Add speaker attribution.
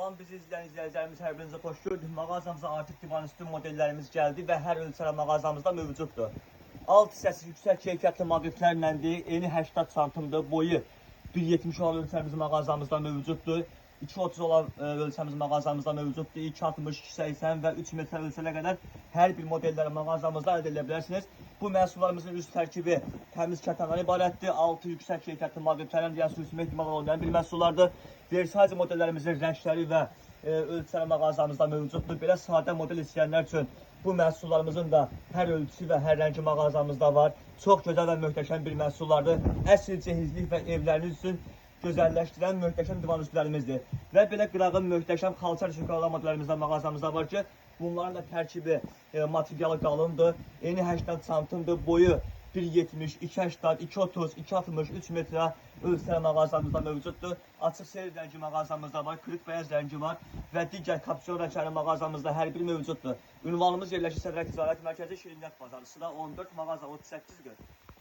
Speaker 1: Salam bizi izleyen izleyicilerimiz, hər birinizə xoş gördük. Mağazamıza artıq divan üstü modellərimiz gəldi və hər ölçülə mağazamızda mövcuddur. Alt hissəsi yüksək keyfiyyətli maqnitlərləndir. Eni 80 santimdir, boyu 1.70 olan ölçəmiz mağazamızda mövcuddur. 2.30 olan ölçəmiz mağazamızda mövcuddur. 2.60, 2.80 və 3 metr ölçələ qədər hər bir modelləri mağazamızda əldə edə bilərsiniz. Bu məhsullarımızın üst tərkibi təmiz kətandan ibarətdir. Altı yüksək keyfiyyətli maqnitlərlə, yəni sürüşmə ehtimalı olmayan bir məhsullardır. Versace modellərimizin rəngləri və ölçüləri mağazamızda mövcuddur. Belə sadə model istəyənlər üçün bu məhsullarımızın da hər ölçü və hər rəngi mağazamızda var. Çox gözəl və möhtəşəm bir məhsullardır. Əsl cehizlik və evləriniz üçün gözəlləşdirən möhtəşəm divan üstlərimizdir. Və belə qırağın möhtəşəm xalça şokolad modellərimiz də mağazamızda var ki, bunların da tərkibi materialı qalındır. Eni 80 santimdir, boyu 1.70, 2.80, 2.30, 2.60, 3 metrə ölçülər mağazamızda mövcuddur. Açıq seyir rəngi mağazamızda var, kırıq beyaz rəngi var və digər kapsiyon rəngləri mağazamızda hər biri mövcuddur. Ünvanımız yerləşir Sədrək Ticarət Mərkəzi Şirniyyat Bazarı, sıra 14, mağaza 38 40.